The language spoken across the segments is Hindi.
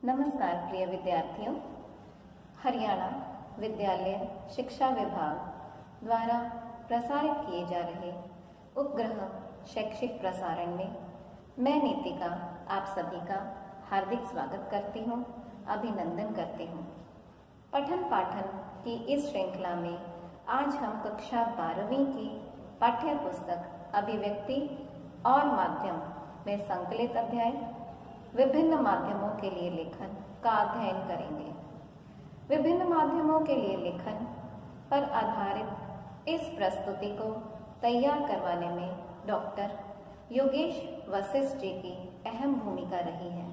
नमस्कार प्रिय विद्यार्थियों। हरियाणा विद्यालय शिक्षा विभाग द्वारा प्रसारित किए जा रहे उपग्रह शैक्षिक प्रसारण में मैं नीतिका आप सभी का हार्दिक स्वागत करती हूँ, अभिनंदन करती हूँ। पठन पाठन की इस श्रृंखला में आज हम कक्षा 12वीं की पाठ्य पुस्तक अभिव्यक्ति और माध्यम में संकलित अध्याय विभिन्न माध्यमों के लिए लेखन का अध्ययन करेंगे। विभिन्न माध्यमों के लिए लेखन पर आधारित इस प्रस्तुति को तैयार करवाने में डॉक्टर योगेश वशिष्ठ जी की अहम भूमिका रही है।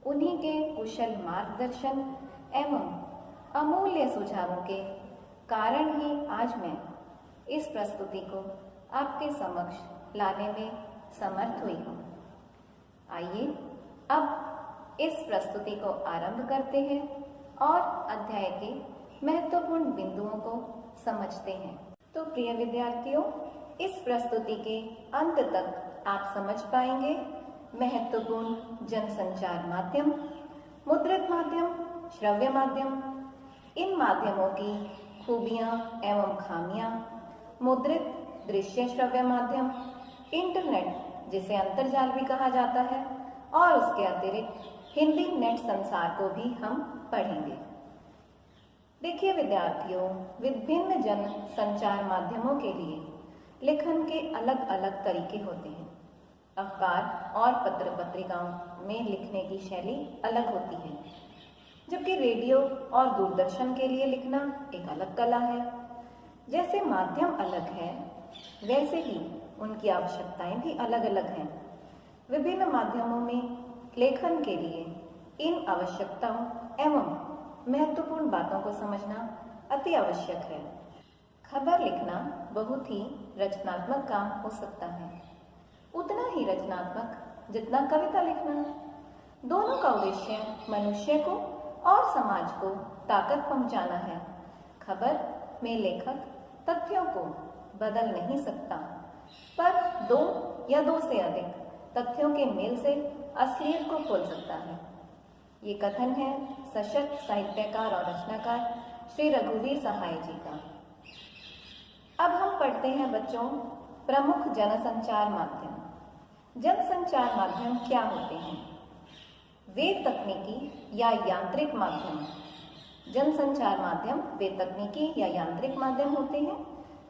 उन्हीं के कुशल मार्गदर्शन एवं अमूल्य सुझावों के कारण ही आज मैं इस प्रस्तुति को आपके समक्ष लाने में समर्थ हुई हूँ। आइए अब इस प्रस्तुति को आरंभ करते हैं और अध्याय के महत्वपूर्ण बिंदुओं को समझते हैं। तो प्रिय विद्यार्थियों, इस प्रस्तुति के अंत तक आप समझ पाएंगे महत्वपूर्ण जनसंचार माध्यम, मुद्रित माध्यम, श्रव्य माध्यम, इन माध्यमों की खूबियां एवं खामियां, मुद्रित दृश्य श्रव्य माध्यम, इंटरनेट जिसे अंतर्जाल भी कहा जाता है, और उसके अतिरिक्त हिंदी नेट संसार को भी हम पढ़ेंगे। देखिए विद्यार्थियों, विभिन्न जन संचार माध्यमों के लिए लेखन के अलग अलग तरीके होते हैं। अखबार और पत्र पत्रिकाओं में लिखने की शैली अलग होती है, जबकि रेडियो और दूरदर्शन के लिए लिखना एक अलग कला है। जैसे माध्यम अलग है, वैसे ही उनकी आवश्यकताएं भी अलग अलग हैं। विभिन्न माध्यमों में लेखन के लिए इन आवश्यकताओं एवं महत्वपूर्ण बातों को समझना अति आवश्यक है। खबर लिखना बहुत ही रचनात्मक काम हो सकता है, उतना ही रचनात्मक जितना कविता लिखना है। दोनों का उद्देश्य मनुष्य को और समाज को ताकत पहुंचाना है। खबर में लेखक तथ्यों को बदल नहीं सकता, पर दो या दो से अधिक तथ्यों के मेल से असलियत को खोल सकता है। ये कथन है सशक्त साहित्यकार और रचनाकार श्री रघुवीर सहाय जी का। अब हम पढ़ते हैं बच्चों प्रमुख जनसंचार माध्यम। जनसंचार माध्यम क्या होते हैं? वे तकनीकी या यांत्रिक माध्यम। जनसंचार माध्यम वे तकनीकी या यांत्रिक माध्यम होते हैं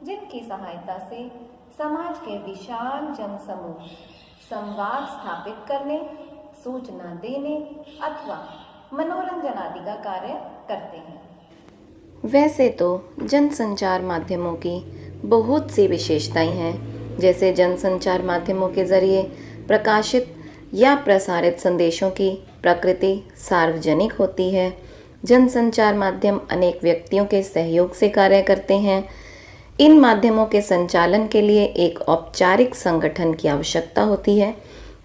जिनकी सहायता से समाज के विशाल जनसमूह संवाद स्थापित करने, सूचना देने अथवा मनोरंजन आदि का कार्य करते हैं। वैसे तो जनसंचार माध्यमों की बहुत सी विशेषताएं हैं, जैसे जनसंचार माध्यमों के जरिए प्रकाशित या प्रसारित संदेशों की प्रकृति सार्वजनिक होती है। जनसंचार माध्यम अनेक व्यक्तियों के सहयोग से कार्य करते हैं। इन माध्यमों के संचालन के लिए एक औपचारिक संगठन की आवश्यकता होती है,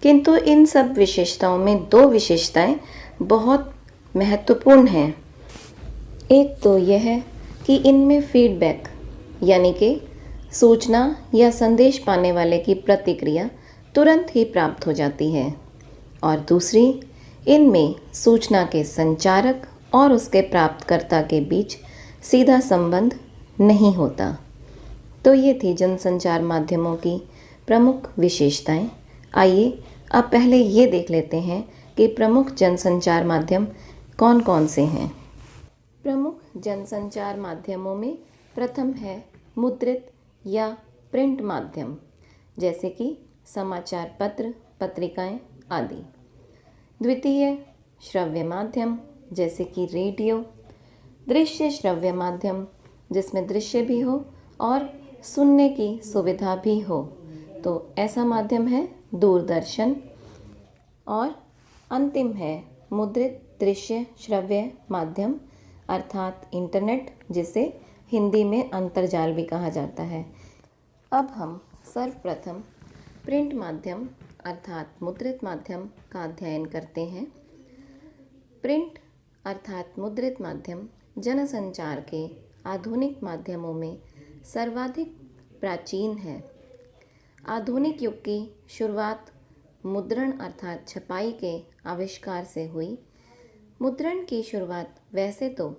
किंतु इन सब विशेषताओं में दो विशेषताएं बहुत महत्वपूर्ण हैं। एक तो यह है कि इनमें फीडबैक यानी कि सूचना या संदेश पाने वाले की प्रतिक्रिया तुरंत ही प्राप्त हो जाती है, और दूसरी, इनमें सूचना के संचारक और उसके प्राप्तकर्ता के बीच सीधा संबंध नहीं होता। तो ये थी जनसंचार माध्यमों की प्रमुख विशेषताएं। आइए अब पहले ये देख लेते हैं कि प्रमुख जनसंचार माध्यम कौन कौन से हैं। प्रमुख जनसंचार माध्यमों में प्रथम है मुद्रित या प्रिंट माध्यम, जैसे कि समाचार पत्र, पत्रिकाएं आदि। द्वितीय श्रव्य माध्यम, जैसे कि रेडियो। दृश्य श्रव्य माध्यम, जिसमें दृश्य भी हो और सुनने की सुविधा भी हो, तो ऐसा माध्यम है दूरदर्शन। और अंतिम है मुद्रित दृश्य श्रव्य माध्यम अर्थात इंटरनेट, जिसे हिंदी में अंतर्जाल भी कहा जाता है। अब हम सर्वप्रथम प्रिंट माध्यम अर्थात मुद्रित माध्यम का अध्ययन करते हैं। प्रिंट अर्थात मुद्रित माध्यम जनसंचार के आधुनिक माध्यमों में सर्वाधिक प्राचीन है। आधुनिक युग की शुरुआत मुद्रण अर्थात छपाई के आविष्कार से हुई। मुद्रण की शुरुआत वैसे तो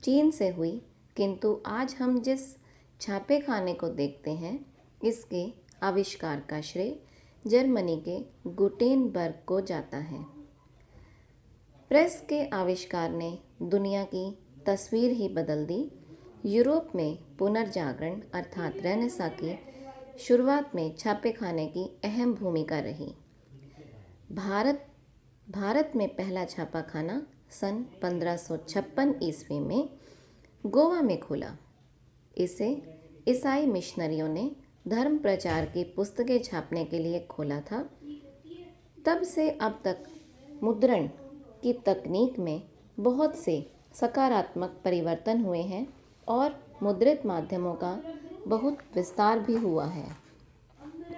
चीन से हुई, किंतु आज हम जिस छापे खाने को देखते हैं इसके आविष्कार का श्रेय जर्मनी के गुटेनबर्ग को जाता है। प्रेस के आविष्कार ने दुनिया की तस्वीर ही बदल दी। यूरोप में पुनर्जागरण अर्थात रेनेसां की शुरुआत में छापेखाने की अहम भूमिका रही। भारत में पहला छापाखाना सन 1556 ईस्वी में गोवा में खुला। इसे ईसाई मिशनरियों ने धर्म प्रचार की पुस्तकें छापने के लिए खोला था। तब से अब तक मुद्रण की तकनीक में बहुत से सकारात्मक परिवर्तन हुए हैं और मुद्रित माध्यमों का बहुत विस्तार भी हुआ है।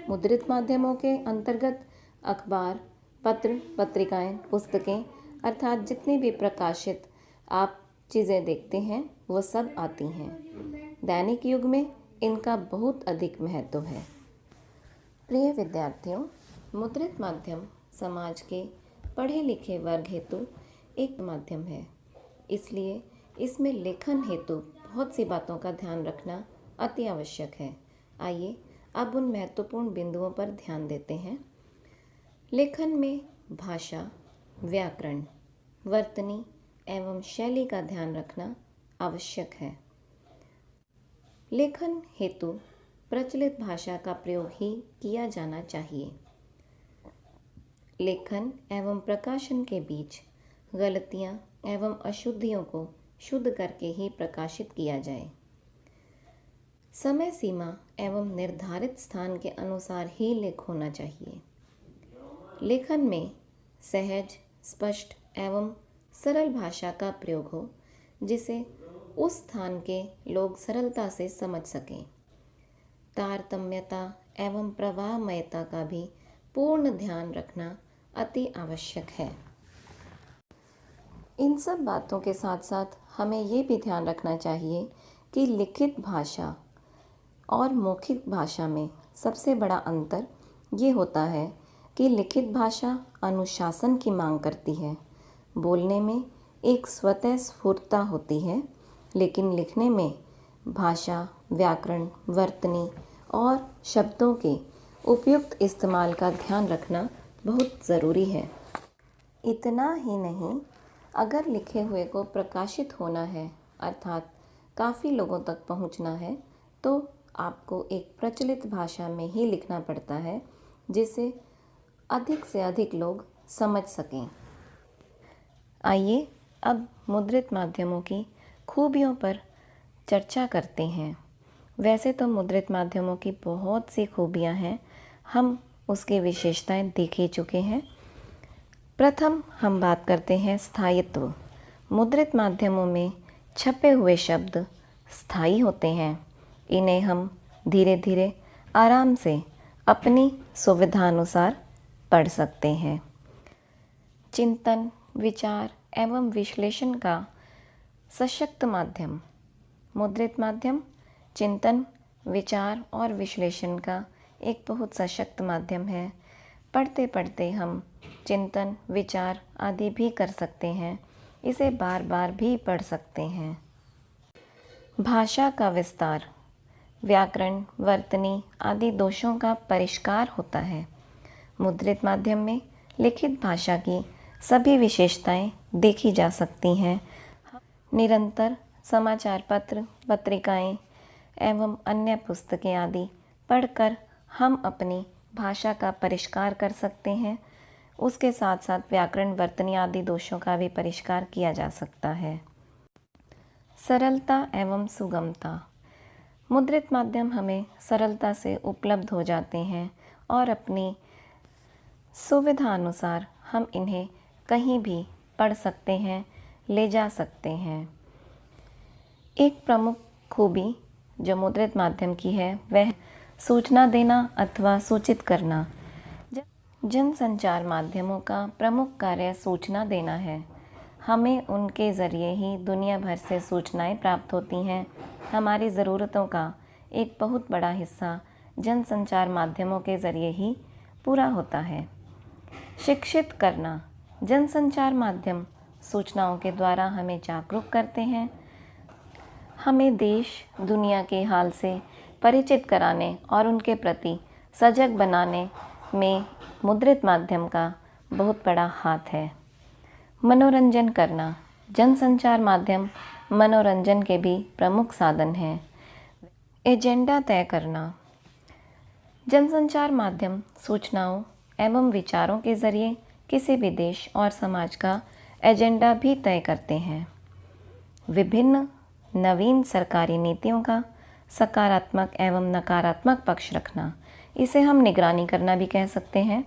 मुद्रित माध्यमों के अंतर्गत अखबार, पत्र, पत्रिकाएं, पुस्तकें अर्थात जितनी भी प्रकाशित आप चीज़ें देखते हैं वो सब आती हैं। दैनिक युग में इनका बहुत अधिक महत्व है। प्रिय विद्यार्थियों, मुद्रित माध्यम समाज के पढ़े लिखे वर्ग हेतु एक माध्यम है, इसलिए इसमें लेखन हेतु बहुत सी बातों का ध्यान रखना अति आवश्यक है। आइए अब उन महत्वपूर्ण बिंदुओं पर ध्यान देते हैं। लेखन में भाषा, व्याकरण, वर्तनी एवं शैली का ध्यान रखना आवश्यक है। लेखन हेतु प्रचलित भाषा का प्रयोग ही किया जाना चाहिए। लेखन एवं प्रकाशन के बीच गलतियां एवं अशुद्धियों को शुद्ध करके ही प्रकाशित किया जाए। समय सीमा एवं निर्धारित स्थान के अनुसार ही लेख होना चाहिए। लेखन में सहज, स्पष्ट एवं सरल भाषा का प्रयोग हो जिसे उस स्थान के लोग सरलता से समझ सकें। तारतम्यता एवं प्रवाहमयता का भी पूर्ण ध्यान रखना अति आवश्यक है। इन सब बातों के साथ साथ हमें ये भी ध्यान रखना चाहिए कि लिखित भाषा और मौखिक भाषा में सबसे बड़ा अंतर ये होता है कि लिखित भाषा अनुशासन की मांग करती है। बोलने में एक स्वतः स्फूर्तता होती है, लेकिन लिखने में भाषा, व्याकरण, वर्तनी और शब्दों के उपयुक्त इस्तेमाल का ध्यान रखना बहुत ज़रूरी है। इतना ही नहीं, अगर लिखे हुए को प्रकाशित होना है अर्थात काफ़ी लोगों तक पहुंचना है तो आपको एक प्रचलित भाषा में ही लिखना पड़ता है जिसे अधिक से अधिक लोग समझ सकें। आइए अब मुद्रित माध्यमों की खूबियों पर चर्चा करते हैं। वैसे तो मुद्रित माध्यमों की बहुत सी खूबियां हैं, हम उसकी विशेषताएं देख ही चुके हैं। प्रथम हम बात करते हैं स्थायित्व। मुद्रित माध्यमों में छपे हुए शब्द स्थायी होते हैं। इन्हें हम धीरे धीरे आराम से अपनी सुविधानुसार पढ़ सकते हैं। चिंतन, विचार एवं विश्लेषण का सशक्त माध्यम। मुद्रित माध्यम चिंतन, विचार और विश्लेषण का एक बहुत सशक्त माध्यम है। पढ़ते पढ़ते हम चिंतन, विचार आदि भी कर सकते हैं। इसे बार बार भी पढ़ सकते हैं। भाषा का विस्तार, व्याकरण, वर्तनी आदि दोषों का परिष्कार होता है। मुद्रित माध्यम में लिखित भाषा की सभी विशेषताएं देखी जा सकती हैं। निरंतर समाचार पत्र, पत्रिकाएं एवं अन्य पुस्तकें आदि पढ़कर हम अपनी भाषा का परिष्कार कर सकते हैं। उसके साथ साथ व्याकरण, वर्तनी आदि दोषों का भी परिष्कार किया जा सकता है। सरलता एवं सुगमता। मुद्रित माध्यम हमें सरलता से उपलब्ध हो जाते हैं और अपनी सुविधा अनुसार हम इन्हें कहीं भी पढ़ सकते हैं, ले जा सकते हैं। एक प्रमुख खूबी जो मुद्रित माध्यम की है वह सूचना देना अथवा सूचित करना। जनसंचार माध्यमों का प्रमुख कार्य सूचना देना है। हमें उनके ज़रिए ही दुनिया भर से सूचनाएं प्राप्त होती हैं। हमारी ज़रूरतों का एक बहुत बड़ा हिस्सा जनसंचार माध्यमों के ज़रिए ही पूरा होता है। शिक्षित करना। जनसंचार माध्यम सूचनाओं के द्वारा हमें जागरूक करते हैं, हमें देश दुनिया के हाल से परिचित कराने और उनके प्रति सजग बनाने में मुद्रित माध्यम का बहुत बड़ा हाथ है। मनोरंजन करना। जनसंचार माध्यम मनोरंजन के भी प्रमुख साधन हैं। एजेंडा तय करना। जनसंचार माध्यम सूचनाओं एवं विचारों के जरिए किसी भी देश और समाज का एजेंडा भी तय करते हैं। विभिन्न नवीन सरकारी नीतियों का सकारात्मक एवं नकारात्मक पक्ष रखना, इसे हम निगरानी करना भी कह सकते हैं।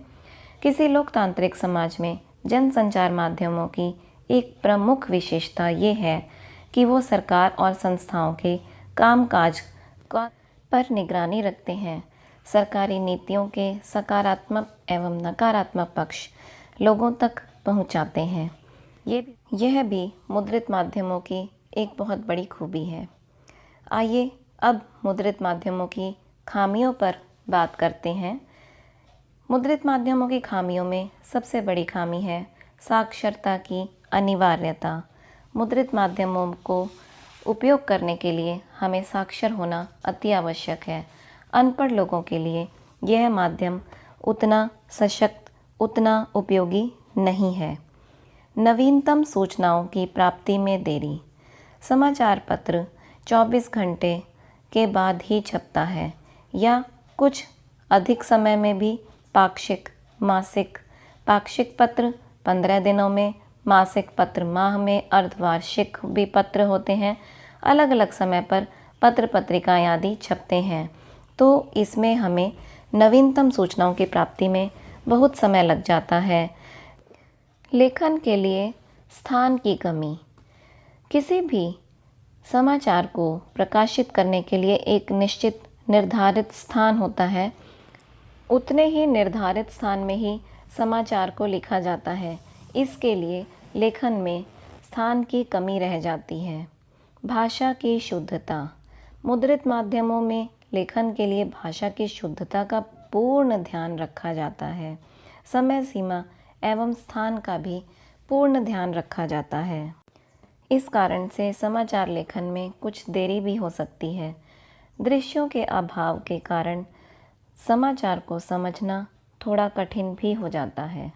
किसी लोकतांत्रिक समाज में जनसंचार माध्यमों की एक प्रमुख विशेषता ये है कि वो सरकार और संस्थाओं के कामकाज पर निगरानी रखते हैं। सरकारी नीतियों के सकारात्मक एवं नकारात्मक पक्ष लोगों तक पहुंचाते हैं। यह भी मुद्रित माध्यमों की एक बहुत बड़ी खूबी है। आइए अब मुद्रित माध्यमों की खामियों पर बात करते हैं। मुद्रित माध्यमों की खामियों में सबसे बड़ी खामी है साक्षरता की अनिवार्यता। मुद्रित माध्यमों को उपयोग करने के लिए हमें साक्षर होना अति आवश्यक है। अनपढ़ लोगों के लिए यह माध्यम उतना सशक्त, उतना उपयोगी नहीं है। नवीनतम सूचनाओं की प्राप्ति में देरी। समाचार पत्र 24 घंटे के बाद ही छपता है या कुछ अधिक समय में भी पाक्षिक, मासिक। पाक्षिक पत्र 15 दिनों में, मासिक पत्र माह में, अर्धवार्षिक भी पत्र होते हैं। अलग अलग समय पर पत्र पत्रिकाएं आदि छपते हैं, तो इसमें हमें नवीनतम सूचनाओं की प्राप्ति में बहुत समय लग जाता है। लेखन के लिए स्थान की कमी। किसी भी समाचार को प्रकाशित करने के लिए एक निश्चित निर्धारित स्थान होता है। उतने ही निर्धारित स्थान में ही समाचार को लिखा जाता है। इसके लिए लेखन में स्थान की कमी रह जाती है। भाषा की शुद्धता। मुद्रित माध्यमों में लेखन के लिए भाषा की शुद्धता का पूर्ण ध्यान रखा जाता है। समय सीमा एवं स्थान का भी पूर्ण ध्यान रखा जाता है। इस कारण से समाचार लेखन में कुछ देरी भी हो सकती है। दृश्यों के अभाव के कारण समाचार को समझना थोड़ा कठिन भी हो जाता है।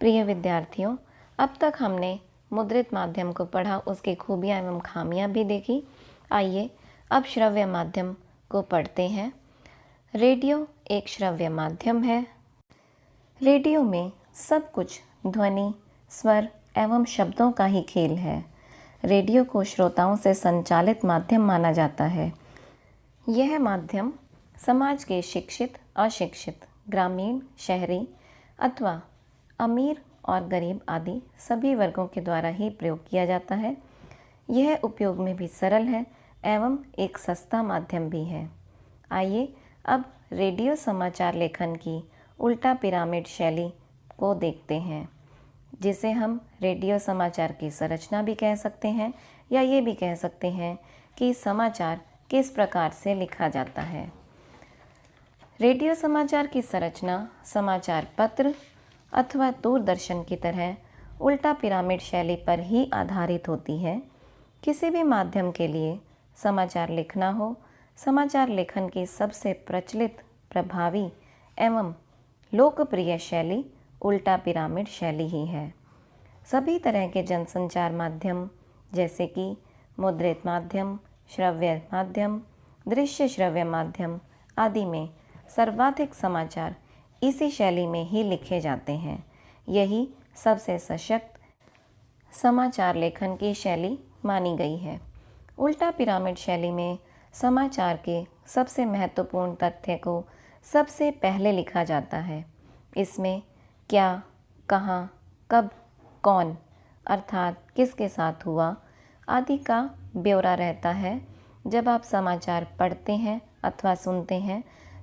प्रिय विद्यार्थियों, अब तक हमने मुद्रित माध्यम को पढ़ा, उसकी खूबियाँ एवं खामियाँ भी देखी। आइए अब श्रव्य माध्यम को पढ़ते हैं। रेडियो एक श्रव्य माध्यम है। रेडियो में सब कुछ ध्वनि, स्वर एवं शब्दों का ही खेल है। रेडियो को श्रोताओं से संचालित माध्यम माना जाता है। यह माध्यम समाज के शिक्षित, अशिक्षित, ग्रामीण, शहरी अथवा अमीर और गरीब आदि सभी वर्गों के द्वारा ही प्रयोग किया जाता है। यह उपयोग में भी सरल है एवं एक सस्ता माध्यम भी है। आइए अब रेडियो समाचार लेखन की उल्टा पिरामिड शैली को देखते हैं, जिसे हम रेडियो समाचार की संरचना भी कह सकते हैं या ये भी कह सकते हैं कि समाचार किस प्रकार से लिखा जाता है। रेडियो समाचार की संरचना समाचार पत्र अथवा दूरदर्शन की तरह उल्टा पिरामिड शैली पर ही आधारित होती है। किसी भी माध्यम के लिए समाचार लिखना हो, समाचार लेखन की सबसे प्रचलित, प्रभावी एवं लोकप्रिय शैली उल्टा पिरामिड शैली ही है। सभी तरह के जनसंचार माध्यम जैसे कि मुद्रित माध्यम, श्रव्य माध्यम, दृश्य श्रव्य माध्यम आदि में सर्वाधिक समाचार इसी शैली में ही लिखे जाते हैं। यही सबसे सशक्त समाचार लेखन की शैली मानी गई है। उल्टा पिरामिड शैली में समाचार के सबसे महत्वपूर्ण तथ्य को सबसे पहले लिखा जाता है। इसमें क्या, कहाँ, कब, कौन अर्थात किसके साथ हुआ आदि का ब्यौरा रहता है। जब आप समाचार पढ़ते हैं अथवा सुनते हैं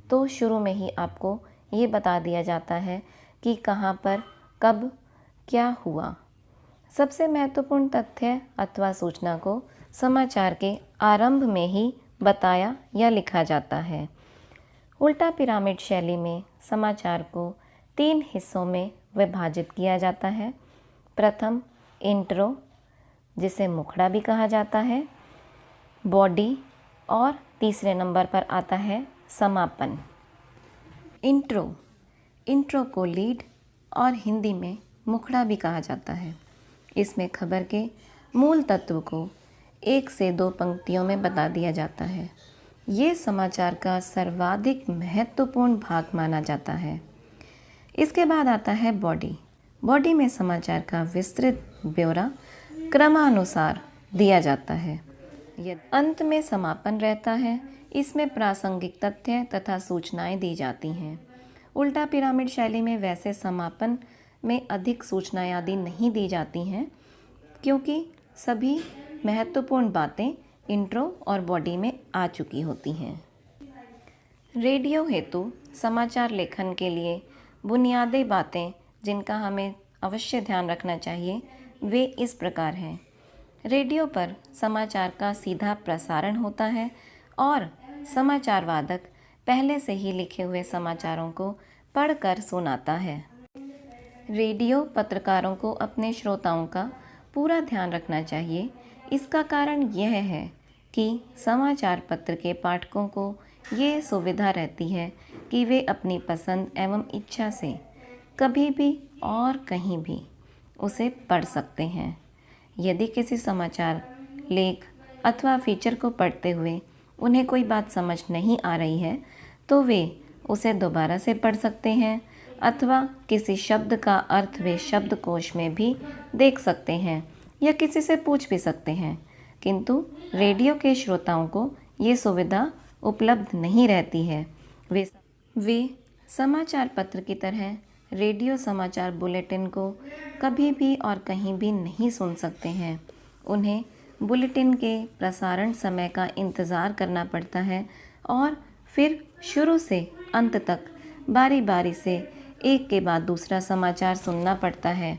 तो शुरू में ही आपको ये बता दिया जाता है कि कहाँ पर, कब, क्या हुआ। सबसे महत्वपूर्ण तथ्य अथवा सूचना को समाचार के आरंभ में ही बताया या लिखा जाता है। उल्टा पिरामिड शैली में समाचार को 3 हिस्सों में विभाजित किया जाता है। प्रथम इंट्रो, जिसे मुखड़ा भी कहा जाता है, बॉडी, और तीसरे नंबर पर आता है समापन। इंट्रो को लीड और हिंदी में मुखड़ा भी कहा जाता है। इसमें खबर के मूल तत्व को 1 से 2 पंक्तियों में बता दिया जाता है। ये समाचार का सर्वाधिक महत्वपूर्ण भाग माना जाता है। इसके बाद आता है बॉडी में समाचार का विस्तृत ब्यौरा क्रमानुसार दिया जाता है। अंत में समापन रहता है। इसमें प्रासंगिक तथ्य तथा सूचनाएं दी जाती हैं। उल्टा पिरामिड शैली में वैसे समापन में अधिक सूचनाएं आदि नहीं दी जाती हैं, क्योंकि सभी महत्वपूर्ण बातें इंट्रो और बॉडी में आ चुकी होती हैं। रेडियो हेतु समाचार लेखन के लिए बुनियादी बातें जिनका हमें अवश्य ध्यान रखना चाहिए वे इस प्रकार हैं। रेडियो पर समाचार का सीधा प्रसारण होता है और समाचार वादक पहले से ही लिखे हुए समाचारों को पढ़कर सुनाता है। रेडियो पत्रकारों को अपने श्रोताओं का पूरा ध्यान रखना चाहिए। इसका कारण यह है कि समाचार पत्र के पाठकों को ये सुविधा रहती है कि वे अपनी पसंद एवं इच्छा से कभी भी और कहीं भी उसे पढ़ सकते हैं। यदि किसी समाचार लेख अथवा फीचर को पढ़ते हुए उन्हें कोई बात समझ नहीं आ रही है तो वे उसे दोबारा से पढ़ सकते हैं अथवा किसी शब्द का अर्थ वे शब्दकोश में भी देख सकते हैं या किसी से पूछ भी सकते हैं। किंतु रेडियो के श्रोताओं को ये सुविधा उपलब्ध नहीं रहती है। वे समाचार पत्र की तरह रेडियो समाचार बुलेटिन को कभी भी और कहीं भी नहीं सुन सकते हैं। उन्हें बुलेटिन के प्रसारण समय का इंतज़ार करना पड़ता है और फिर शुरू से अंत तक बारी बारी से एक के बाद दूसरा समाचार सुनना पड़ता है।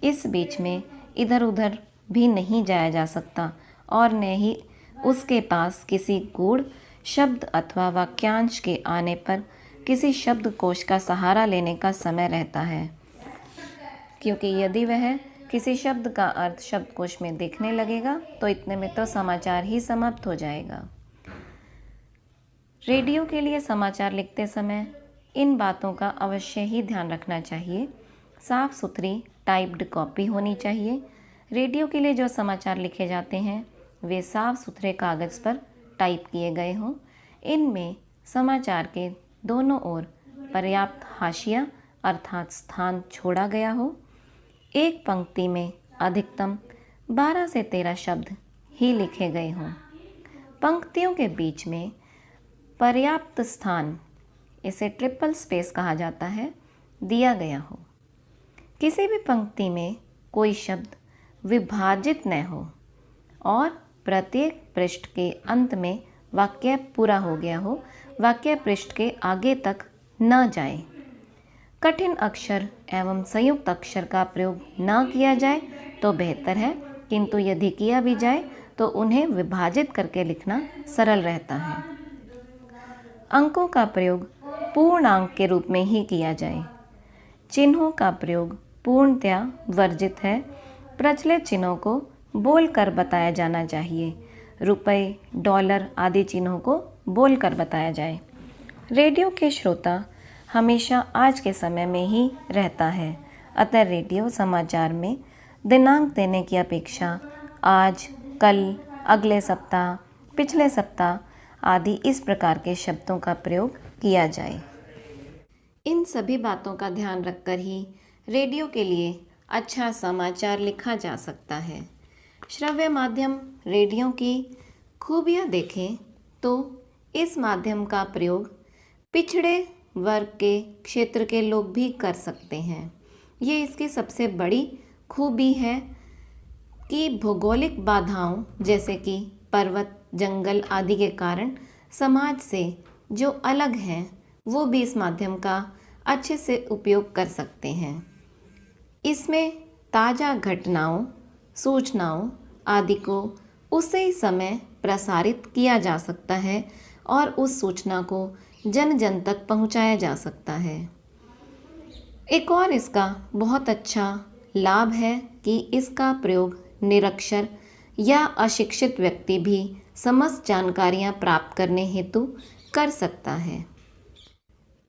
इस बीच में इधर उधर भी नहीं जाया जा सकता और न ही उसके पास किसी गूढ़ शब्द अथवा वाक्यांश के आने पर किसी शब्दकोश का सहारा लेने का समय रहता है, क्योंकि यदि वह किसी शब्द का अर्थ शब्दकोश में देखने लगेगा तो इतने में तो समाचार ही समाप्त हो जाएगा। रेडियो के लिए समाचार लिखते समय इन बातों का अवश्य ही ध्यान रखना चाहिए। साफ सुथरी टाइप्ड कॉपी होनी चाहिए। रेडियो के लिए जो समाचार लिखे जाते हैं वे साफ सुथरे कागज़ पर टाइप किए गए हों। इनमें समाचार के दोनों ओर पर्याप्त हाशिया अर्थात स्थान छोड़ा गया हो। एक पंक्ति में अधिकतम 12 से 13 शब्द ही लिखे गए हों। पंक्तियों के बीच में पर्याप्त स्थान, इसे ट्रिपल स्पेस कहा जाता है, दिया गया हो। किसी भी पंक्ति में कोई शब्द विभाजित न हो और प्रत्येक पृष्ठ के अंत में वाक्य पूरा हो गया हो, वाक्य पृष्ठ के आगे तक न जाए। कठिन अक्षर एवं संयुक्त अक्षर का प्रयोग न किया जाए तो बेहतर है, किंतु यदि किया भी जाए तो उन्हें विभाजित करके लिखना सरल रहता है। अंकों का प्रयोग पूर्णांक के रूप में ही किया जाए। चिन्हों का प्रयोग पूर्णतया वर्जित है। प्रचलित चिन्हों को बोलकर बताया जाना चाहिए। रुपए, डॉलर आदि चिन्हों को बोलकर बताया जाए। रेडियो के श्रोता हमेशा आज के समय में ही रहता है, अतः रेडियो समाचार में दिनांक देने की अपेक्षा आज, कल, अगले सप्ताह, पिछले सप्ताह आदि इस प्रकार के शब्दों का प्रयोग किया जाए। इन सभी बातों का ध्यान रखकर ही रेडियो के लिए अच्छा समाचार लिखा जा सकता है। श्रव्य माध्यम रेडियो की खूबियाँ देखें तो इस माध्यम का प्रयोग पिछड़े वर्ग के क्षेत्र के लोग भी कर सकते हैं। ये इसकी सबसे बड़ी खूबी है कि भौगोलिक बाधाओं जैसे कि पर्वत, जंगल आदि के कारण समाज से जो अलग हैं वो भी इस माध्यम का अच्छे से उपयोग कर सकते हैं। इसमें ताज़ा घटनाओं, सूचनाओं आदि को उसी समय प्रसारित किया जा सकता है और उस सूचना को जन जन तक पहुंचाया जा सकता है। एक और इसका बहुत अच्छा लाभ है कि इसका प्रयोग निरक्षर या अशिक्षित व्यक्ति भी समस्त जानकारियाँ प्राप्त करने हेतु कर सकता है।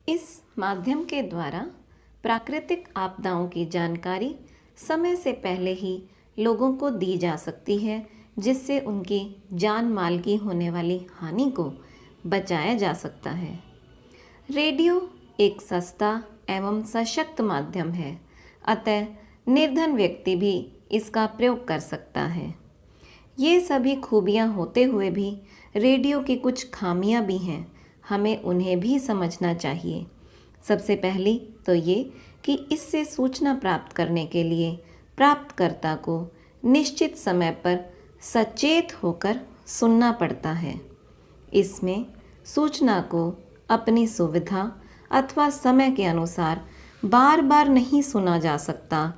इस माध्यम के द्वारा प्राकृतिक आपदाओं की जानकारी समय से पहले ही लोगों को दी जा सकती है, जिससे उनकी जान माल की होने वाली हानि को बचाया जा सकता है। रेडियो एक सस्ता एवं सशक्त माध्यम है, अतः निर्धन व्यक्ति भी इसका प्रयोग कर सकता है। ये सभी खूबियाँ होते हुए भी रेडियो की कुछ खामियाँ भी हैं, हमें उन्हें भी समझना चाहिए। सबसे पहली तो ये कि इससे सूचना प्राप्त करने के लिए प्राप्तकर्ता को निश्चित समय पर सचेत होकर सुनना पड़ता है। इसमें सूचना को अपनी सुविधा अथवा समय के अनुसार बार बार नहीं सुना जा सकता,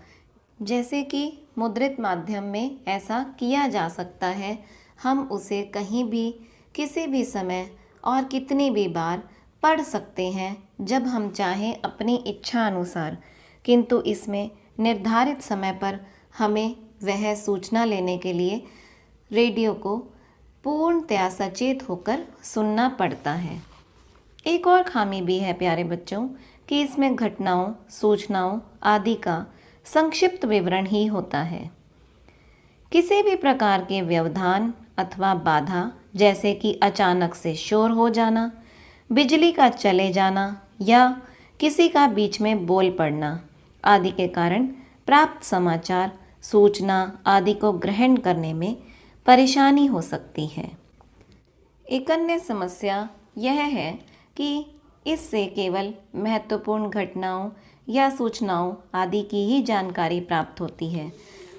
जैसे कि मुद्रित माध्यम में ऐसा किया जा सकता है। हम उसे कहीं भी किसी भी समय और कितनी भी बार पढ़ सकते हैं जब हम चाहें अपनी इच्छा अनुसार, किंतु इसमें निर्धारित समय पर हमें वह सूचना लेने के लिए रेडियो को पूर्णतया सचेत होकर सुनना पड़ता है। एक और खामी भी है प्यारे बच्चों कि इसमें घटनाओं, सूचनाओं आदि का संक्षिप्त विवरण ही होता है। किसी भी प्रकार के व्यवधान अथवा बाधा, जैसे कि अचानक से शोर हो जाना, बिजली का चले जाना या किसी का बीच में बोल पड़ना आदि के कारण प्राप्त समाचार, सूचना आदि को ग्रहण करने में परेशानी हो सकती है। एक अन्य समस्या यह है कि इससे केवल महत्वपूर्ण घटनाओं या सूचनाओं आदि की ही जानकारी प्राप्त होती है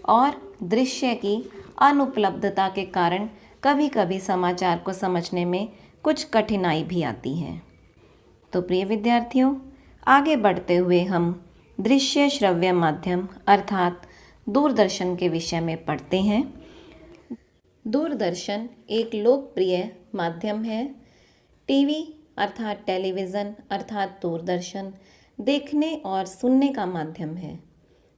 और दृश्य की अनुपलब्धता के कारण कभी कभी समाचार को समझने में कुछ कठिनाई भी आती है। तो प्रिय विद्यार्थियों, आगे बढ़ते हुए हम दृश्य श्रव्य माध्यम अर्थात दूरदर्शन के विषय में पढ़ते हैं। दूरदर्शन एक लोकप्रिय माध्यम है। टीवी अर्थात टेलीविज़न अर्थात दूरदर्शन देखने और सुनने का माध्यम है।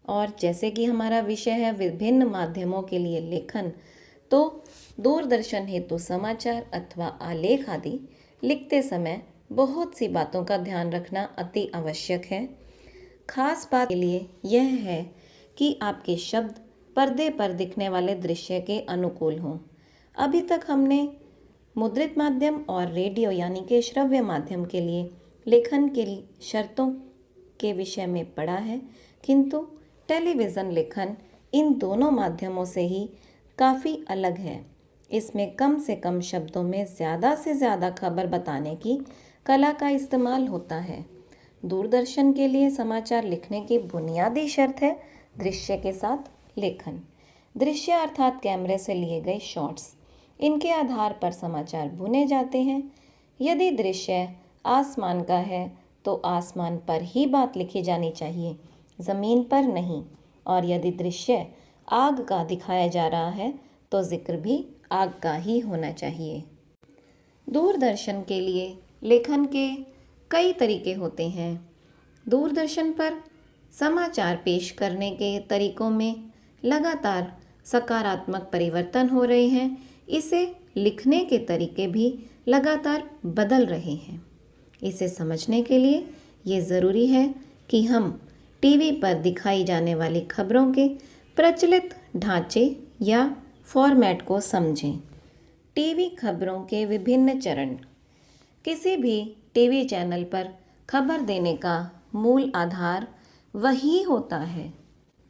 और जैसे कि हमारा विषय है विभिन्न माध्यमों के लिए लेखन, तो दूरदर्शन हेतु समाचार अथवा आलेख आदि लिखते समय बहुत सी बातों का ध्यान रखना अति आवश्यक है। खास बात के लिए यह है कि आपके शब्द पर्दे पर दिखने वाले दृश्य के अनुकूल हों। अभी तक हमने मुद्रित माध्यम और रेडियो यानी कि श्रव्य माध्यम के लिए लेखन के शर्तों के विषय में पढ़ा है, किंतु टेलीविज़न लेखन इन दोनों माध्यमों से ही काफ़ी अलग है। इसमें कम से कम शब्दों में ज़्यादा से ज़्यादा खबर बताने की कला का इस्तेमाल होता है। दूरदर्शन के लिए समाचार लिखने की बुनियादी शर्त है दृश्य के साथ लेखन। दृश्य अर्थात कैमरे से लिए गए शॉट्स, इनके आधार पर समाचार बुने जाते हैं। यदि दृश्य आसमान का है तो आसमान पर ही बात लिखी जानी चाहिए, ज़मीन पर नहीं। और यदि दृश्य आग का दिखाया जा रहा है तो जिक्र भी आग का ही होना चाहिए। दूरदर्शन के लिए लेखन के कई तरीके होते हैं। दूरदर्शन पर समाचार पेश करने के तरीकों में लगातार सकारात्मक परिवर्तन हो रहे हैं। इसे लिखने के तरीके भी लगातार बदल रहे हैं। इसे समझने के लिए ये ज़रूरी है कि हम टीवी पर दिखाई जाने वाली खबरों के प्रचलित ढांचे या फॉर्मेट को समझें। टीवी खबरों के विभिन्न चरण। किसी भी टीवी चैनल पर खबर देने का मूल आधार वही होता है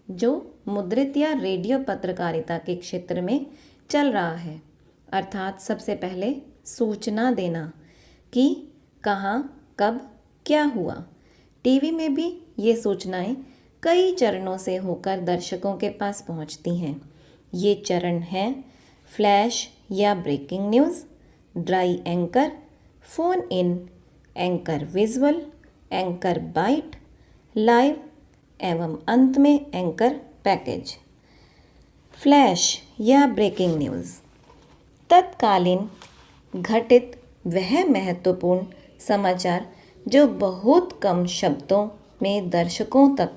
जो मुद्रित या रेडियो पत्रकारिता के क्षेत्र में चल रहा है। अर्थात सबसे पहले सूचना देना कि कहाँ, कब, क्या हुआ। टीवी में भी ये सूचनाएं कई चरणों से होकर दर्शकों के पास पहुंचती हैं। ये चरण हैं फ्लैश या breaking news, dry anchor, phone in, anchor visual, anchor byte, live एवं अंत में एंकर पैकेज। फ्लैश या ब्रेकिंग न्यूज़ तत्कालीन घटित वह महत्वपूर्ण समाचार जो बहुत कम शब्दों में दर्शकों तक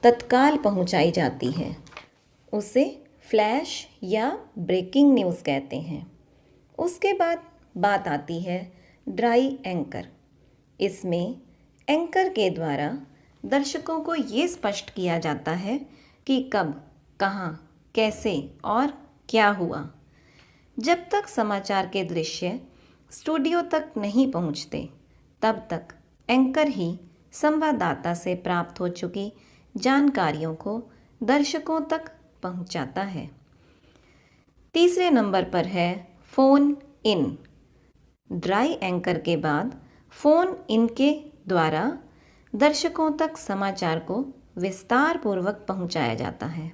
तत्काल पहुंचाई जाती है। उसे फ्लैश या ब्रेकिंग न्यूज़ कहते हैं। उसके बाद बात आती है ड्राई एंकर। इसमें एंकर के द्वारा दर्शकों को ये स्पष्ट किया जाता है कि कब, कहाँ, कैसे और क्या हुआ। जब तक समाचार के दृश्य स्टूडियो तक नहीं पहुंचते, तब तक एंकर ही संवाददाता से प्राप्त हो चुकी जानकारियों को दर्शकों तक पहुंचाता है। तीसरे नंबर पर है फ़ोन इन। ड्राई एंकर के बाद फ़ोन इन के द्वारा दर्शकों तक समाचार को विस्तार पूर्वक पहुंचाया जाता है।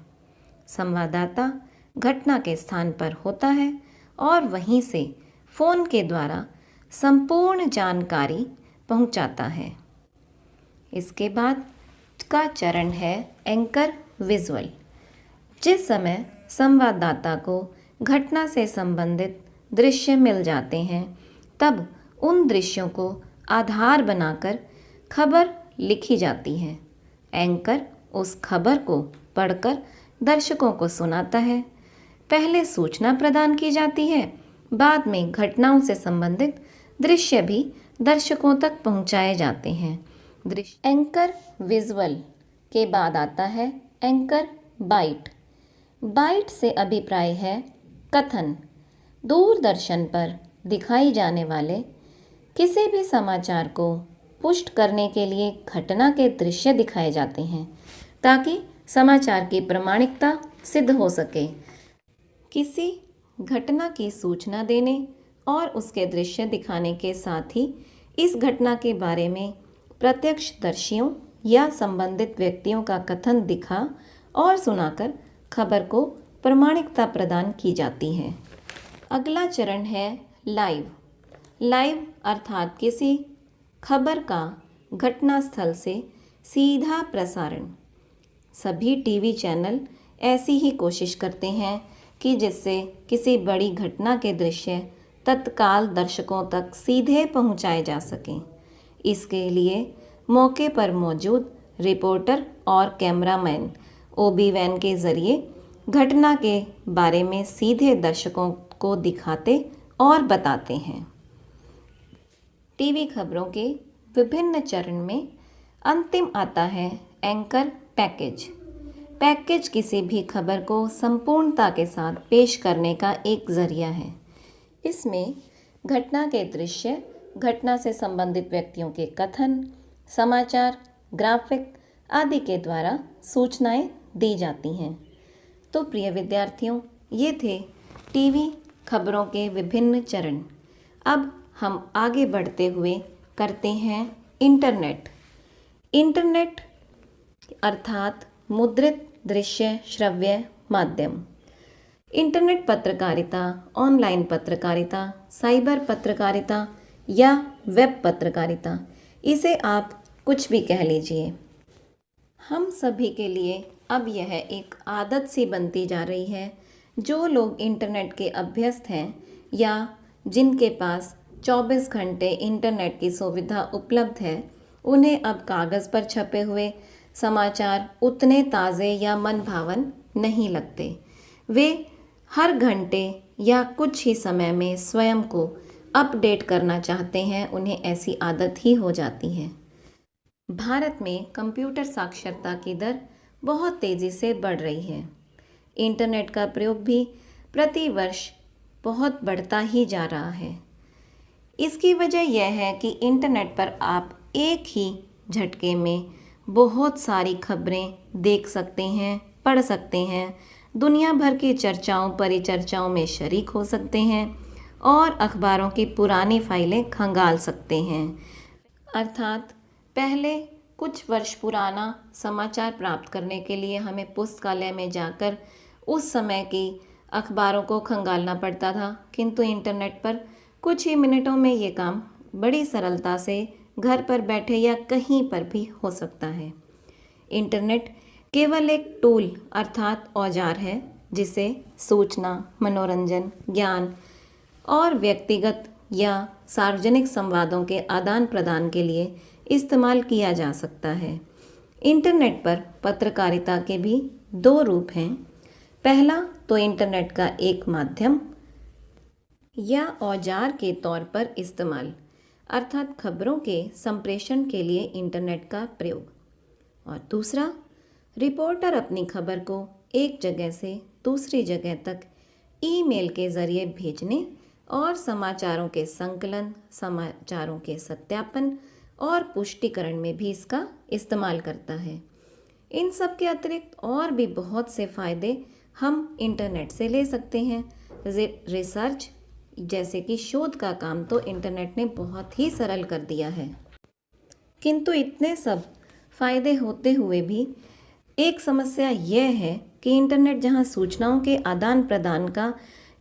संवाददाता घटना के स्थान पर होता है और वहीं से फ़ोन के द्वारा संपूर्ण जानकारी पहुंचाता है। इसके बाद का चरण है एंकर विजुअल। जिस समय संवाददाता को घटना से संबंधित दृश्य मिल जाते हैं, तब उन दृश्यों को आधार बनाकर खबर लिखी जाती है। एंकर उस खबर को पढ़कर दर्शकों को सुनाता है। पहले सूचना प्रदान की जाती है, बाद में घटनाओं से संबंधित दृश्य भी दर्शकों तक पहुंचाए जाते हैं। एंकर विजुअल के बाद आता है एंकर बाइट। बाइट से अभिप्राय है कथन। दूरदर्शन पर दिखाई जाने वाले किसी भी समाचार को पुष्ट करने के लिए घटना के दृश्य दिखाए जाते हैं, ताकि समाचार की प्रामाणिकता सिद्ध हो सके। किसी घटना की सूचना देने और उसके दृश्य दिखाने के साथ ही इस घटना के बारे में प्रत्यक्षदर्शियों या संबंधित व्यक्तियों का कथन दिखा और सुनाकर खबर को प्रामाणिकता प्रदान की जाती है। अगला चरण है लाइव। लाइव अर्थात किसी खबर का घटनास्थल से सीधा प्रसारण। सभी टीवी चैनल ऐसी ही कोशिश करते हैं कि जिससे किसी बड़ी घटना के दृश्य तत्काल दर्शकों तक सीधे पहुंचाए जा सकें। इसके लिए मौके पर मौजूद रिपोर्टर और कैमरामैन ओबी वैन के ज़रिए घटना के बारे में सीधे दर्शकों को दिखाते और बताते हैं। टीवी खबरों के विभिन्न चरण में अंतिम आता है एंकर पैकेज। पैकेज किसी भी खबर को संपूर्णता के साथ पेश करने का एक जरिया है। इसमें घटना के दृश्य, घटना से संबंधित व्यक्तियों के कथन, समाचार, ग्राफिक आदि के द्वारा सूचनाएं दी जाती हैं। तो प्रिय विद्यार्थियों, ये थे टीवी खबरों के विभिन्न चरण। अब हम आगे बढ़ते हुए करते हैं इंटरनेट। इंटरनेट अर्थात मुद्रित दृश्य श्रव्य माध्यम। इंटरनेट पत्रकारिता, ऑनलाइन पत्रकारिता, साइबर पत्रकारिता या वेब पत्रकारिता, इसे आप कुछ भी कह लीजिए। हम सभी के लिए अब यह एक आदत सी बनती जा रही है। जो लोग इंटरनेट के अभ्यस्त हैं या जिनके पास 24 घंटे इंटरनेट की सुविधा उपलब्ध है, उन्हें अब कागज़ पर छपे हुए समाचार उतने ताज़े या मनभावन नहीं लगते। वे हर घंटे या कुछ ही समय में स्वयं को अपडेट करना चाहते हैं। उन्हें ऐसी आदत ही हो जाती है। भारत में कंप्यूटर साक्षरता की दर बहुत तेज़ी से बढ़ रही है। इंटरनेट का प्रयोग भी प्रति वर्ष बहुत बढ़ता ही जा रहा है। इसकी वजह यह है कि इंटरनेट पर आप एक ही झटके में बहुत सारी खबरें देख सकते हैं, पढ़ सकते हैं, दुनिया भर की चर्चाओं परिचर्चाओं में शरीक हो सकते हैं और अखबारों की पुरानी फाइलें खंगाल सकते हैं। अर्थात पहले कुछ वर्ष पुराना समाचार प्राप्त करने के लिए हमें पुस्तकालय में जाकर उस समय की अखबारों को खंगालना पड़ता था, किंतु इंटरनेट पर कुछ ही मिनटों में ये काम बड़ी सरलता से घर पर बैठे या कहीं पर भी हो सकता है। इंटरनेट केवल एक टूल अर्थात औजार है जिसे सूचना, मनोरंजन, ज्ञान और व्यक्तिगत या सार्वजनिक संवादों के आदान प्रदान के लिए इस्तेमाल किया जा सकता है। इंटरनेट पर पत्रकारिता के भी दो रूप हैं। पहला तो इंटरनेट का एक माध्यम या औजार के तौर पर इस्तेमाल, अर्थात खबरों के संप्रेषण के लिए इंटरनेट का प्रयोग। और दूसरा, रिपोर्टर अपनी खबर को एक जगह से दूसरी जगह तक ईमेल के ज़रिए भेजने और समाचारों के संकलन, समाचारों के सत्यापन और पुष्टिकरण में भी इसका इस्तेमाल करता है। इन सब के अतिरिक्त और भी बहुत से फ़ायदे हम इंटरनेट से ले सकते हैं। रिसर्च जैसे कि शोध का काम तो इंटरनेट ने बहुत ही सरल कर दिया है। किंतु इतने सब फ़ायदे होते हुए भी एक समस्या यह है कि इंटरनेट जहां सूचनाओं के आदान प्रदान का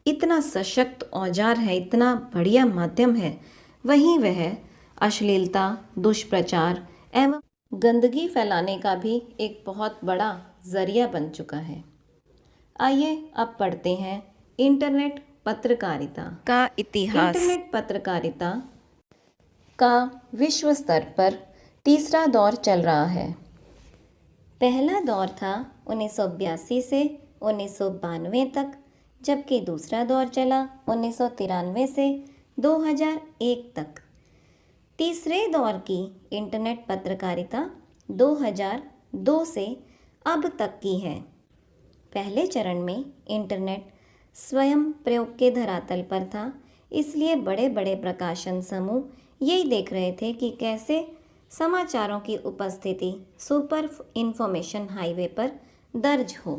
इतना सशक्त औजार है, इतना बढ़िया माध्यम है, वहीं वह अश्लीलता, दुष्प्रचार एवं गंदगी फैलाने का भी एक बहुत बड़ा जरिया बन चुका है। आइए अब पढ़ते हैं इंटरनेट पत्रकारिता का इतिहास। इंटरनेट पत्रकारिता का विश्व स्तर पर तीसरा दौर चल रहा है। पहला दौर था 1982 से 1992 तक, जबकि दूसरा दौर चला 1993 से 2001 तक। तीसरे दौर की इंटरनेट पत्रकारिता 2002 से अब तक की है। पहले चरण में इंटरनेट स्वयं प्रयोग के धरातल पर था, इसलिए बड़े बड़े प्रकाशन समूह यही देख रहे थे कि कैसे समाचारों की उपस्थिति सुपर इंफॉर्मेशन हाईवे पर दर्ज हो।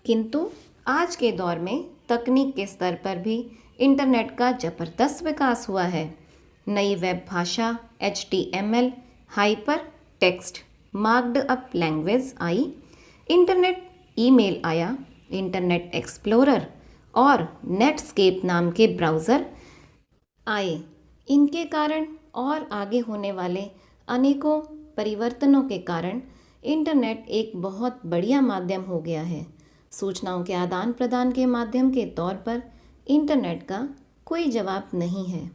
किंतु आज के दौर में तकनीक के स्तर पर भी इंटरनेट का जबरदस्त विकास हुआ है। नई वेब भाषा HTML, hyper text marked up language I, internet email आया, इंटरनेट एक्सप्लोरर और नेटस्केप नाम के ब्राउज़र आए। इनके कारण और आगे होने वाले अनेकों परिवर्तनों के कारण इंटरनेट एक बहुत बढ़िया माध्यम हो गया है। सूचनाओं के आदान प्रदान के माध्यम के तौर पर इंटरनेट का कोई जवाब नहीं है।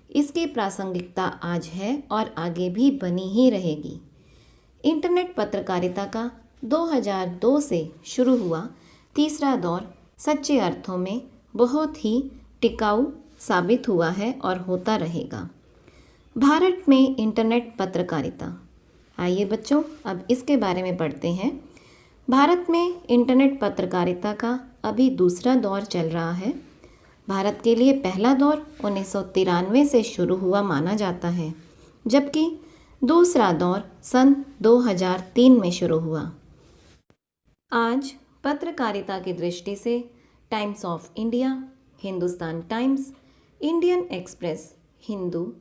इसकी प्रासंगिकता आज है और आगे भी बनी ही रहेगी। इंटरनेट पत्रकारिता का 2002 से शुरू हुआ तीसरा दौर सच्चे अर्थों में बहुत ही टिकाऊ साबित हुआ है और होता रहेगा। भारत में इंटरनेट पत्रकारिता, आइए बच्चों अब इसके बारे में पढ़ते हैं। भारत में इंटरनेट पत्रकारिता का अभी दूसरा दौर चल रहा है। भारत के लिए पहला दौर 1993 से शुरू हुआ माना जाता है, जबकि दूसरा दौर सन 2003 में शुरू हुआ। आज पत्रकारिता की दृष्टि से Times of India, Hindustan Times, Indian Express, Hindu,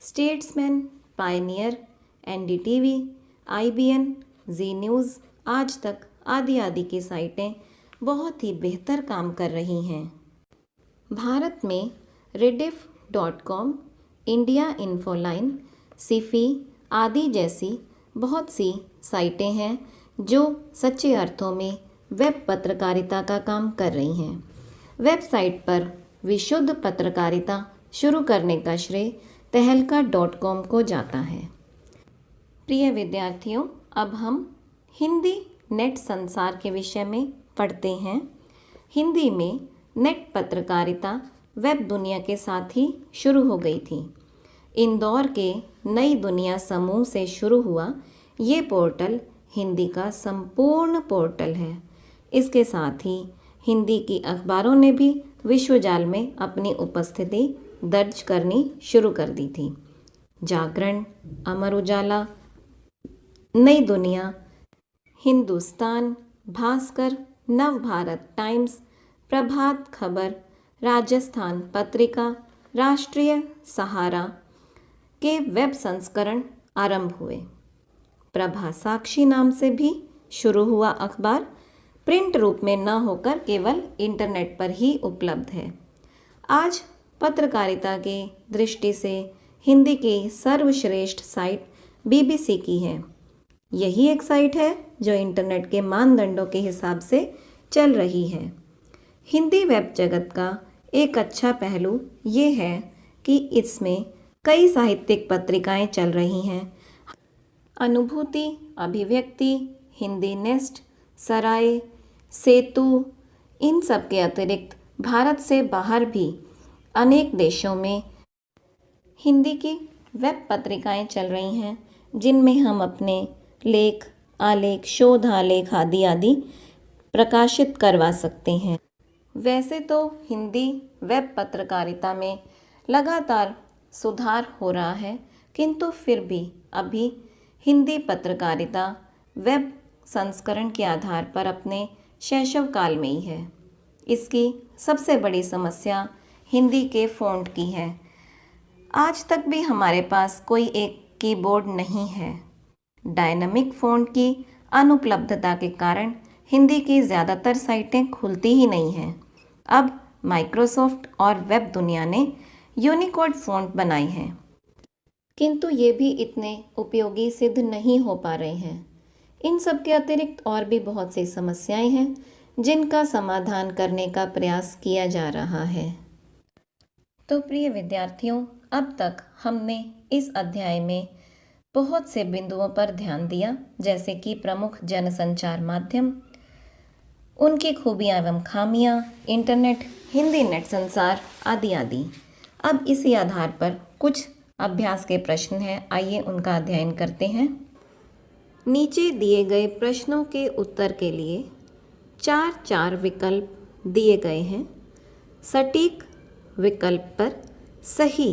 Statesman, Pioneer, NDTV, IBN, Zee news, Aaj Tak आदि आदि की साइटें बहुत ही बेहतर काम कर रही हैं। भारत में rediff.com, इंडिया इन्फोलाइन, सिफी आदि जैसी बहुत सी साइटें हैं जो सच्चे अर्थों में वेब पत्रकारिता का काम कर रही हैं। वेबसाइट पर विशुद्ध पत्रकारिता शुरू करने का श्रेय तहलका.com को जाता है। प्रिय विद्यार्थियों, अब हम हिंदी नेट संसार के विषय में पढ़ते हैं। हिंदी में नेट पत्रकारिता वेब दुनिया के साथ ही शुरू हो गई थी। इंदौर के नई दुनिया समूह से शुरू हुआ ये पोर्टल हिंदी का संपूर्ण पोर्टल है। इसके साथ ही हिंदी की अखबारों ने भी विश्वजाल में अपनी उपस्थिति दर्ज करनी शुरू कर दी थी। जागरण, अमर उजाला, नई दुनिया, हिंदुस्तान, भास्कर, नवभारत टाइम्स, प्रभात खबर, राजस्थान पत्रिका, राष्ट्रीय सहारा के वेब संस्करण आरंभ हुए। प्रभा साक्षी नाम से भी शुरू हुआ अखबार प्रिंट रूप में न होकर केवल इंटरनेट पर ही उपलब्ध है। आज पत्रकारिता के दृष्टि से हिंदी की सर्वश्रेष्ठ साइट BBC की है। यही एक साइट है जो इंटरनेट के मानदंडों के हिसाब से चल रही है। हिंदी वेब जगत का एक अच्छा पहलू ये है कि इसमें कई साहित्यिक पत्रिकाएं चल रही हैं। अनुभूति, अभिव्यक्ति, हिंदी नेस्ट, सराय, सेतु, इन सब के अतिरिक्त भारत से बाहर भी अनेक देशों में हिंदी की वेब पत्रिकाएं चल रही हैं, जिनमें हम अपने लेख, आलेख, शोध आलेख आदि आदि प्रकाशित करवा सकते हैं। वैसे तो हिंदी वेब पत्रकारिता में लगातार सुधार हो रहा है, किंतु फिर भी अभी हिंदी पत्रकारिता वेब संस्करण के आधार पर अपने शैशव काल में ही है। इसकी सबसे बड़ी समस्या हिंदी के फ़ॉन्ट की है। आज तक भी हमारे पास कोई एक कीबोर्ड नहीं है। डायनामिक फ़ॉन्ट की अनुपलब्धता के कारण हिंदी की ज़्यादातर साइटें खुलती ही नहीं हैं। अब माइक्रोसॉफ्ट और वेब दुनिया ने यूनिकोड फ़ॉन्ट बनाई हैं, किंतु ये भी इतने उपयोगी सिद्ध नहीं हो पा रहे हैं। इन सब के अतिरिक्त और भी बहुत सी समस्याएं हैं, जिनका समाधान करने का प्रयास किया जा रहा है। तो प्रिय विद्यार्थियों, अब तक हमने इस अध्याय में बहुत से बिंदुओं पर ध्यान दिया, जैसे कि प्रमुख जनसंचार माध्यम, उनकी खूबियाँ एवं खामियाँ, इंटरनेट, हिंदी नेट संसार आदि आदि। अब इसी आधार पर कुछ अभ्यास के प्रश्न हैं, आइए उनका अध्ययन करते हैं। नीचे दिए गए प्रश्नों के उत्तर के लिए 4 विकल्प दिए गए हैं। सटीक विकल्प पर सही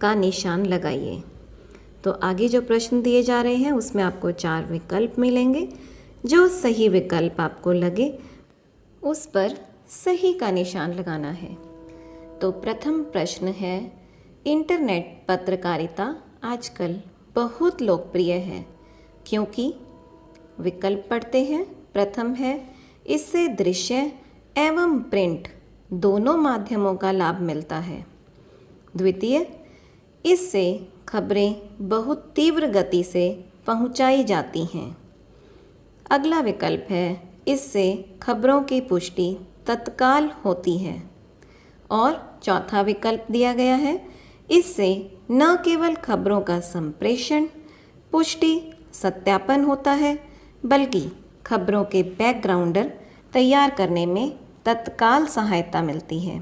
का निशान लगाइए। तो आगे जो प्रश्न दिए जा रहे हैं उसमें आपको 4 विकल्प मिलेंगे। जो सही विकल्प आपको लगे उस पर सही का निशान लगाना है। तो प्रथम प्रश्न है, इंटरनेट पत्रकारिता आजकल बहुत लोकप्रिय है क्योंकि विकल्प पढ़ते हैं। प्रथम है, इससे दृश्य एवं प्रिंट दोनों माध्यमों का लाभ मिलता है। द्वितीय, इससे खबरें बहुत तीव्र गति से पहुंचाई जाती हैं। अगला विकल्प है, इससे खबरों की पुष्टि तत्काल होती है। और चौथा विकल्प दिया गया है, इससे न केवल खबरों का संप्रेषण, पुष्टि, सत्यापन होता है, बल्कि खबरों के बैकग्राउंडर तैयार करने में तत्काल सहायता मिलती है।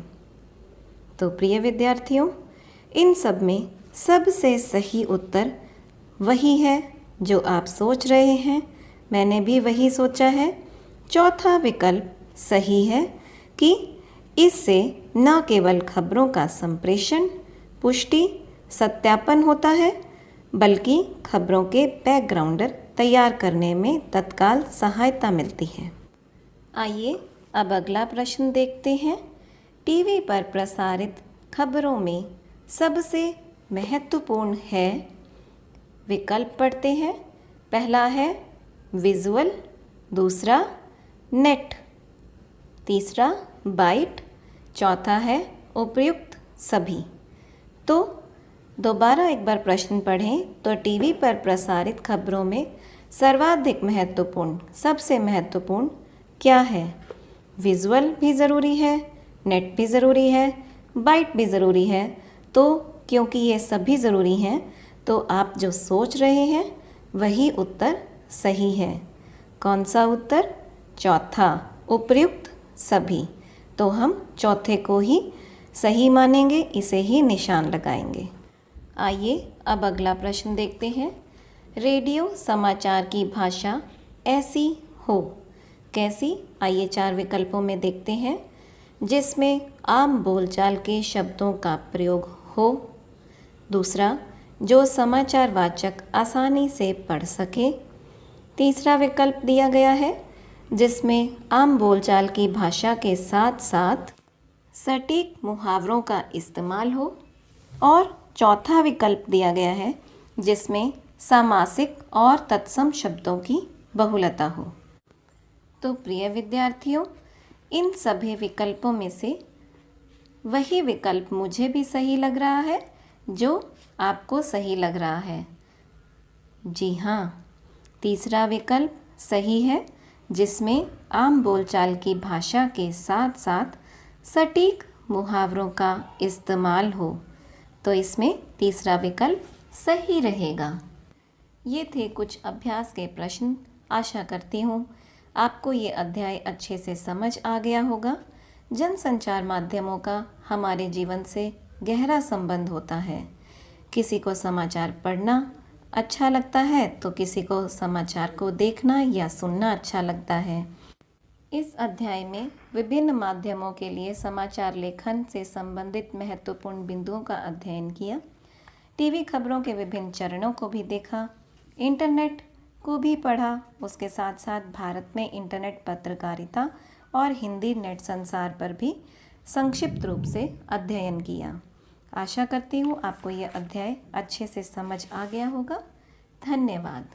तो प्रिय विद्यार्थियों, इन सब में सबसे सही उत्तर वही है जो आप सोच रहे हैं। मैंने भी वही सोचा है। चौथा विकल्प सही है कि इससे न केवल खबरों का संप्रेषण, पुष्टि, सत्यापन होता है, बल्कि खबरों के बैकग्राउंडर तैयार करने में तत्काल सहायता मिलती है। आइए अब अगला प्रश्न देखते हैं। टीवी पर प्रसारित खबरों में सबसे महत्वपूर्ण है। विकल्प पढ़ते हैं। पहला है विजुअल, दूसरा नेट, तीसरा बाइट, चौथा है उपयुक्त सभी। तो दोबारा एक बार प्रश्न पढ़ें तो टीवी पर प्रसारित खबरों में सर्वाधिक महत्वपूर्ण, सबसे महत्वपूर्ण क्या है? विजुअल भी ज़रूरी है, नेट भी ज़रूरी है, बाइट भी ज़रूरी है। तो क्योंकि ये सभी ज़रूरी हैं तो आप जो सोच रहे हैं वही उत्तर सही है। कौन सा उत्तर? चौथा, उपयुक्त सभी। तो हम चौथे को ही सही मानेंगे, इसे ही निशान लगाएंगे। आइए अब अगला प्रश्न देखते हैं। रेडियो समाचार की भाषा ऐसी हो, कैसी? आइए 4 विकल्पों में देखते हैं। जिसमें आम बोलचाल के शब्दों का प्रयोग हो। दूसरा, जो समाचार वाचक आसानी से पढ़ सके। तीसरा विकल्प दिया गया है जिसमें आम बोलचाल की भाषा के साथ साथ सटीक मुहावरों का इस्तेमाल हो। और चौथा विकल्प दिया गया है जिसमें सामासिक और तत्सम शब्दों की बहुलता हो। तो प्रिय विद्यार्थियों, इन सभी विकल्पों में से वही विकल्प मुझे भी सही लग रहा है जो आपको सही लग रहा है। जी हाँ, तीसरा विकल्प सही है जिसमें आम बोलचाल की भाषा के साथ साथ सटीक मुहावरों का इस्तेमाल हो। तो इसमें तीसरा विकल्प सही रहेगा। ये थे कुछ अभ्यास के प्रश्न। आशा करती हूँ आपको ये अध्याय अच्छे से समझ आ गया होगा। जनसंचार माध्यमों का हमारे जीवन से गहरा संबंध होता है। किसी को समाचार पढ़ना अच्छा लगता है तो किसी को समाचार को देखना या सुनना अच्छा लगता है। इस अध्याय में विभिन्न माध्यमों के लिए समाचार लेखन से संबंधित महत्वपूर्ण बिंदुओं का अध्ययन किया। टीवी खबरों के विभिन्न चरणों को भी देखा, इंटरनेट को भी पढ़ा। उसके साथ साथ भारत में इंटरनेट पत्रकारिता और हिंदी नेट संसार पर भी संक्षिप्त रूप से अध्ययन किया। आशा करती हूँ आपको यह अध्याय अच्छे से समझ आ गया होगा। धन्यवाद।